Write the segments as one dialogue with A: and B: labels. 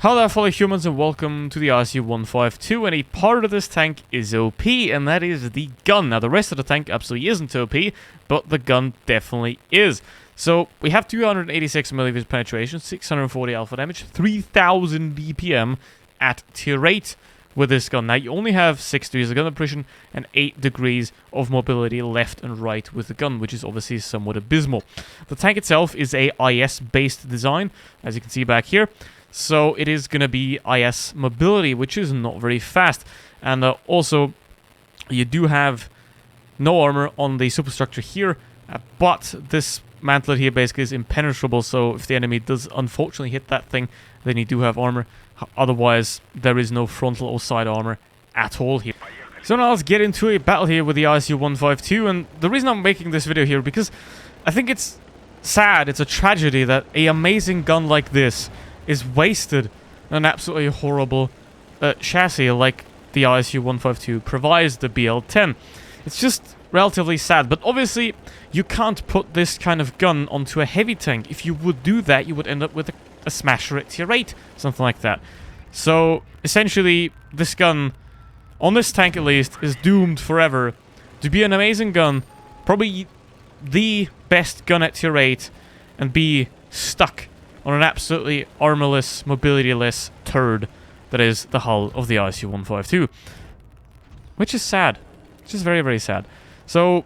A: Hello there, fellow humans, and welcome to the RC-152, and a part of this tank is OP, and that is the gun. Now, the rest of the tank absolutely isn't OP, but the gun definitely is. So, we have 286 millimeters penetration, 640 alpha damage, 3000 DPM at tier 8 with this gun. Now, you only have 6 degrees of gun oppression and 8 degrees of mobility left and right with the gun, which is obviously somewhat abysmal. The tank itself is a IS-based design, as you can see back here. So it is going to be IS mobility, which is not very fast. And also, you do have no armor on the superstructure here, but this mantlet here basically is impenetrable, so if the enemy does unfortunately hit that thing, then you do have armor. Otherwise, there is no frontal or side armor at all here. So now let's get into a battle here with the RC-152, and the reason I'm making this video here, because I think it's sad, it's a tragedy that an amazing gun like this is wasted on an absolutely horrible chassis like the RC-152 provides the BL-10. It's just relatively sad, but obviously you can't put this kind of gun onto a heavy tank. If you would do that, you would end up with a smasher at tier 8, something like that. So essentially, this gun, on this tank at least, is doomed forever to be an amazing gun, probably the best gun at tier 8, and be stuck on an absolutely armorless, mobility-less turd that is the hull of the RC-152. Which is sad. Which is very, very sad. So,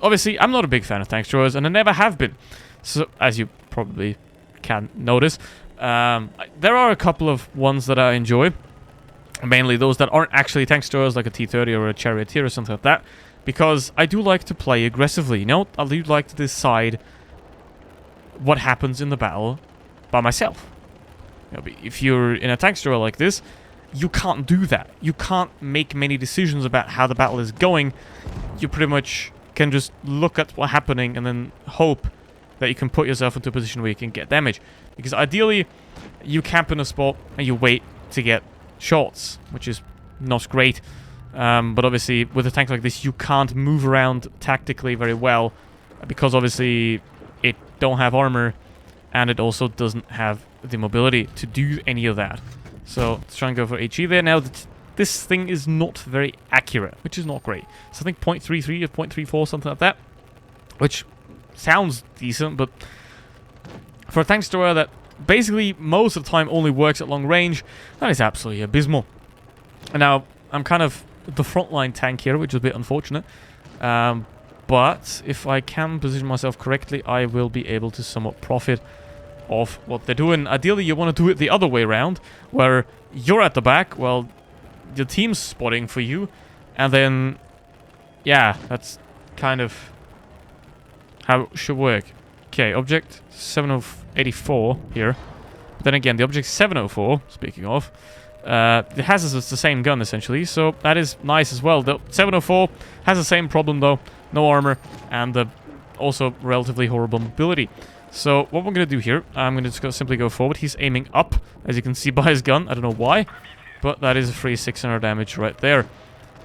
A: obviously, I'm not a big fan of tank destroyers, and I never have been. So, as you probably can notice, there are a couple of ones that I enjoy. Mainly those that aren't actually tank destroyers, like a T-30 or a Charioteer or something like that. Because I do like to play aggressively, you know? I do like to decide what happens in the battle by myself. You know, if you're in a tank destroyer like this, you can't do that. You can't make many decisions about how the battle is going. You pretty much can just look at what's happening and then hope that you can put yourself into a position where you can get damage. Because ideally, you camp in a spot and you wait to get shots, which is not great. But obviously, with a tank like this, you can't move around tactically very well, because obviously it don't have armor, and it also doesn't have the mobility to do any of that. So let's try and go for HE there. Now, this thing is not very accurate, which is not great. So I think 0.33 or 0.34, something like that, which sounds decent, but for a tank destroyer that basically most of the time only works at long range, that is absolutely abysmal. And now, I'm kind of the frontline tank here, which is a bit unfortunate. But if I can position myself correctly, I will be able to somewhat profit off what they're doing. Ideally, you want to do it the other way around, where you're at the back, well, the team's spotting for you, and then, yeah, that's kind of how it should work. Okay, object 7084 here. But then again, the object 704, speaking of, it has the same gun, essentially, so that is nice as well. The 704 has the same problem, though. No armor, and also relatively horrible mobility. So, what we're going to do here, I'm going to just simply go forward. He's aiming up, as you can see by his gun. I don't know why, but that is a free 600 damage right there.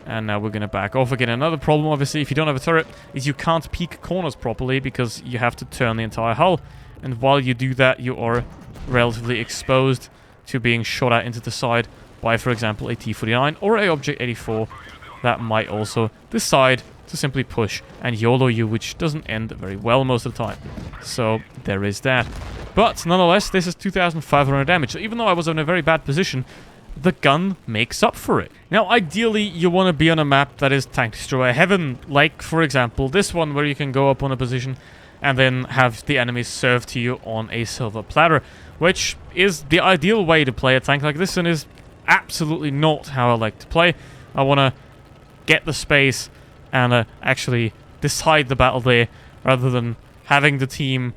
A: And now we're going to back off again. Another problem, obviously, if you don't have a turret, is you can't peek corners properly, because you have to turn the entire hull. And while you do that, you are relatively exposed to being shot at into the side by, for example, a T-49 or a Object 84 that might also decide to simply push and YOLO you, which doesn't end very well most of the time. So there is that. But nonetheless, this is 2,500 damage. So even though I was in a very bad position, the gun makes up for it. Now, ideally, you want to be on a map that is tank destroyer heaven, like, for example, this one, where you can go up on a position and then have the enemies served to you on a silver platter, which is the ideal way to play a tank like this, and is absolutely not how I like to play. I want to get the space and actually decide the battle there, rather than having the team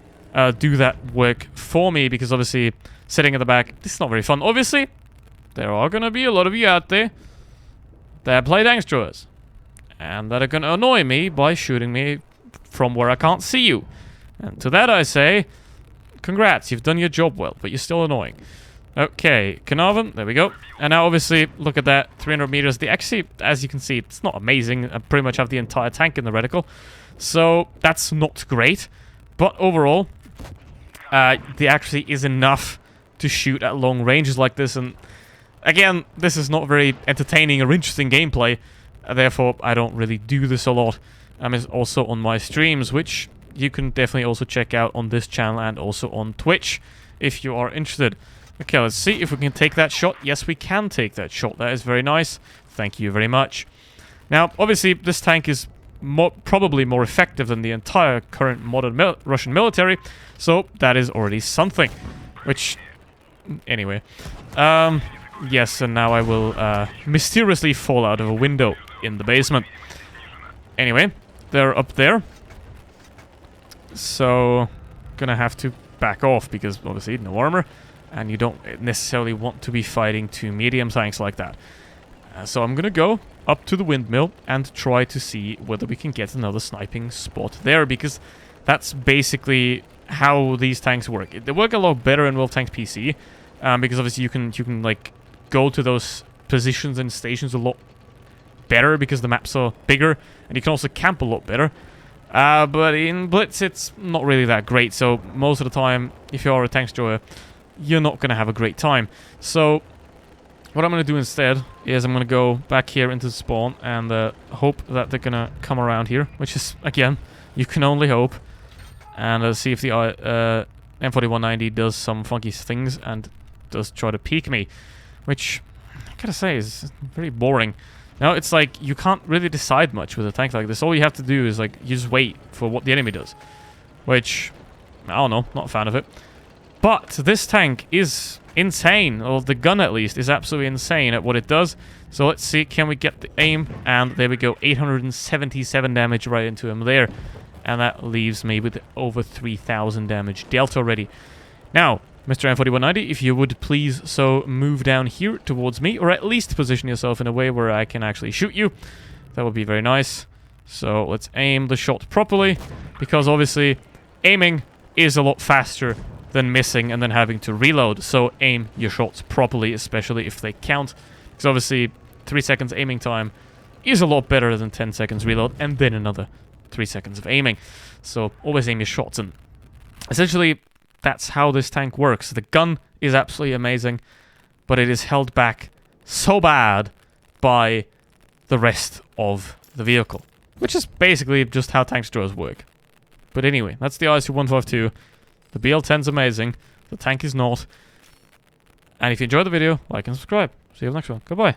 A: do that work for me, because obviously sitting at the back, this is not very fun. Obviously, there are going to be a lot of you out there that play tank destroyers, and that are going to annoy me by shooting me from where I can't see you. And to that I say, congrats, you've done your job well, but you're still annoying. Okay, Carnarvon, there we go. And now obviously, look at that, 300 meters. The actually, as you can see, it's not amazing. I pretty much have the entire tank in the reticle. So, that's not great. But overall, the accuracy is enough to shoot at long ranges like this, and again, this is not very entertaining or interesting gameplay, therefore I don't really do this a lot. It's also on my streams, which you can definitely also check out on this channel and also on Twitch if you are interested. Okay, let's see if we can take that shot. Yes, we can take that shot. That is very nice. Thank you very much. Now, obviously, this tank is probably more effective than the entire current modern Russian military, so that is already something. Which, anyway. Yes, and now I will mysteriously fall out of a window in the basement. Anyway, they're up there. So, gonna have to back off because obviously no armor, and you don't necessarily want to be fighting two medium tanks like that. So I'm gonna go up to the windmill and try to see whether we can get another sniping spot there, because that's basically how these tanks work. They work a lot better in WoTanks PC, because obviously you can like go to those positions and stations a lot better because the maps are bigger, and you can also camp a lot better. But in Blitz, it's not really that great, so most of the time, if you are a tank destroyer, you're not going to have a great time. So, what I'm going to do instead is I'm going to go back here into the spawn and hope that they're going to come around here, which is, again, you can only hope. And see if the M4190 does some funky things and does try to peek me, which, I gotta say, is very boring. Now, it's like, you can't really decide much with a tank like this. All you have to do is, like, you just wait for what the enemy does. Which, I don't know, not a fan of it. But this tank is insane, or the gun at least, is absolutely insane at what it does. So let's see, can we get the aim? And there we go, 877 damage right into him there. And that leaves me with over 3,000 damage dealt already. Now, Mr. M4190, if you would please so move down here towards me, or at least position yourself in a way where I can actually shoot you. That would be very nice. So let's aim the shot properly, because obviously aiming is a lot faster than missing and then having to reload. So aim your shots properly, especially if they count, because obviously 3 seconds aiming time is a lot better than 10 seconds reload and then another 3 seconds of aiming. So always aim your shots, and essentially that's how this tank works. The gun is absolutely amazing, but it is held back so bad by the rest of the vehicle, which is basically just how tank destroyers work. But anyway, that's the ISU-152. The BL-10's amazing, the tank is not. And if you enjoyed the video, like and subscribe. See you in the next one. Goodbye.